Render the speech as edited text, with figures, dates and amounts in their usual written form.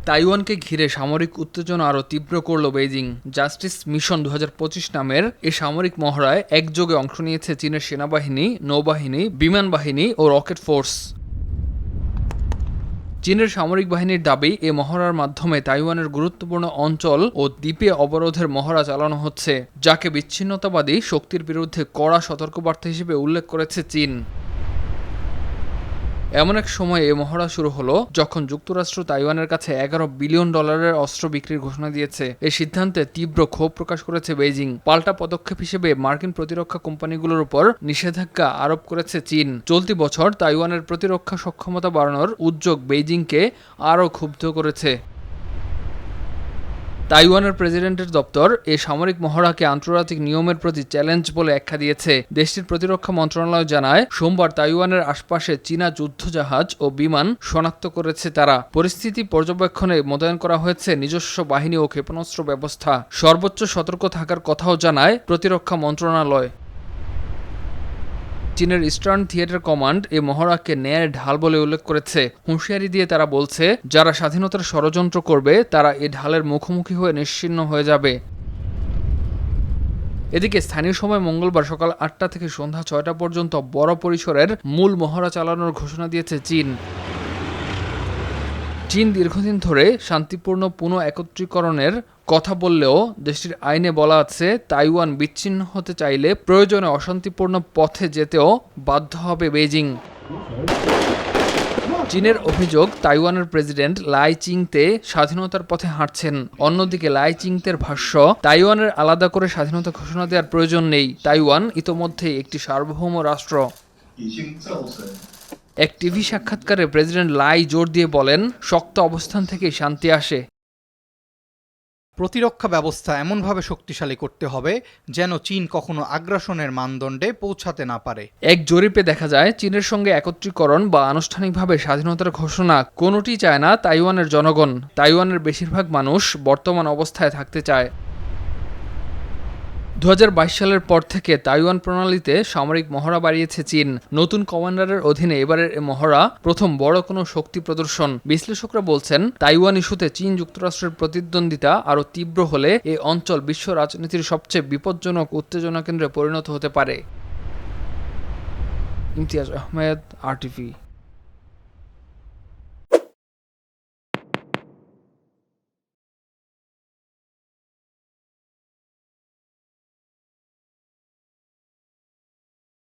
তাইওয়ানকে ঘিরে সামরিক উত্তেজনা আরও তীব্র করল বেইজিং। জাস্টিস মিশন ২০২৫ নামের এ সামরিক মহড়ায় একযোগে অংশ নিয়েছে চীনের সেনাবাহিনী, নৌবাহিনী, বিমান বাহিনী ও রকেট ফোর্স। চীনের সামরিক বাহিনীর দাবি, এ মহড়ার মাধ্যমে তাইওয়ানের গুরুত্বপূর্ণ অঞ্চল ও দ্বীপে অবরোধের মহড়া চালানো হচ্ছে, যাকে বিচ্ছিন্নতাবাদী শক্তির বিরুদ্ধে কড়া সতর্কবার্তা হিসেবে উল্লেখ করেছে চীন। এমন এক সময়ে এ মহড়া শুরু হলো যখন যুক্তরাষ্ট্র তাইওয়ানের কাছে $11 বিলিয়ন অস্ত্র বিক্রির ঘোষণা দিয়েছে। এই সিদ্ধান্তে তীব্র ক্ষোভ প্রকাশ করেছে বেইজিং। পাল্টা পদক্ষেপ হিসেবে মার্কিন প্রতিরক্ষা কোম্পানিগুলোর উপর নিষেধাজ্ঞা আরোপ করেছে চীন। চলতি বছর তাইওয়ানের প্রতিরক্ষা সক্ষমতা বাড়ানোর উদ্যোগ বেইজিংকে আরও ক্ষুব্ধ করেছে। তাইওয়ানের প্রেসিডেন্টের দপ্তর এ সামরিক মহড়াকে আন্তর্জাতিক নিয়মের প্রতি চ্যালেঞ্জ বলে আখ্যা দিয়েছে। দেশটির প্রতিরক্ষা মন্ত্রণালয় জানায়, সোমবার তাইওয়ানের আশপাশে চীনা যুদ্ধজাহাজ ও বিমান শনাক্ত করেছে তারা। পরিস্থিতি পর্যবেক্ষণে মোতায়েন করা হয়েছে নিজস্ব বাহিনী ও ক্ষেপণাস্ত্র ব্যবস্থা। সর্বোচ্চ সতর্ক থাকার কথাও জানায় প্রতিরক্ষা মন্ত্রণালয়। চীনের ইস্টার্ন থিয়েটার কমান্ড এ মহড়াকে ন্যায়ের ঢাল বলে উল্লেখ করেছে। হুঁশিয়ারি দিয়ে তারা বলছে, যারা স্বাধীনতার ষড়যন্ত্র করবে তারা এ ঢালের মুখোমুখি হয়ে নিশ্চিহ্ন হয়ে যাবে। এদিকে স্থানীয় সময় মঙ্গলবার সকাল ৮টা থেকে সন্ধ্যা ৬টা পর্যন্ত বড় পরিসরের মূল মহড়া চালানোর ঘোষণা দিয়েছে চীন। চীন দীর্ঘদিন ধরে শান্তিপূর্ণ পুনঃ একত্রীকরণের কথা বললেও দেশটির আইনে বলা আছে, তাইওয়ান বিচ্ছিন্ন হতে চাইলে প্রয়োজনে অশান্তিপূর্ণ পথে যেতেও বাধ্য হবে বেইজিং। চীনের অভিযোগ, তাইওয়ানের প্রেসিডেন্ট লাই চিংতে স্বাধীনতার পথে হাঁটছেন। অন্যদিকে লাই চিংতের ভাষ্য, তাইওয়ানের আলাদা করে স্বাধীনতা ঘোষণা দেওয়ার প্রয়োজন নেই। তাইওয়ান ইতোমধ্যেই একটি সার্বভৌম রাষ্ট্র। এক টিভি সাক্ষাৎকারে প্রেসিডেন্ট লাই জোর দিয়ে বলেন, শক্ত অবস্থান থেকেই শান্তি আসে। প্রতিরক্ষা ব্যবস্থা এমনভাবে শক্তিশালী করতে হবে যেন চীন কখনো আগ্রাসনের মানদণ্ডে পৌঁছাতে না পারে। এক জরিপে দেখা যায়, চীনের সঙ্গে একত্রীকরণ বা আনুষ্ঠানিকভাবে স্বাধীনতার ঘোষণা কোনোটি চায় না তাইওয়ানের জনগণ। তাইওয়ানের বেশিরভাগ মানুষ বর্তমান অবস্থায় থাকতে চায়। ২০২২ সালের পর থেকে তাইওয়ান প্রণালীতে সামরিক মহড়া বাড়িয়েছে চীন। নতুন কমান্ডারের অধীনে এবারের এ মহড়া প্রথম বড় কোনো শক্তি প্রদর্শন। বিশ্লেষকরা বলছেন, তাইওয়ান ইস্যুতে চীন যুক্তরাষ্ট্রের প্রতিদ্বন্দ্বিতা আরও তীব্র হলে এ অঞ্চল বিশ্ব রাজনীতির সবচেয়ে বিপজ্জনক উত্তেজনা কেন্দ্রে পরিণত হতে পারে। ইমতিয়াজ আহমেদ, RTV।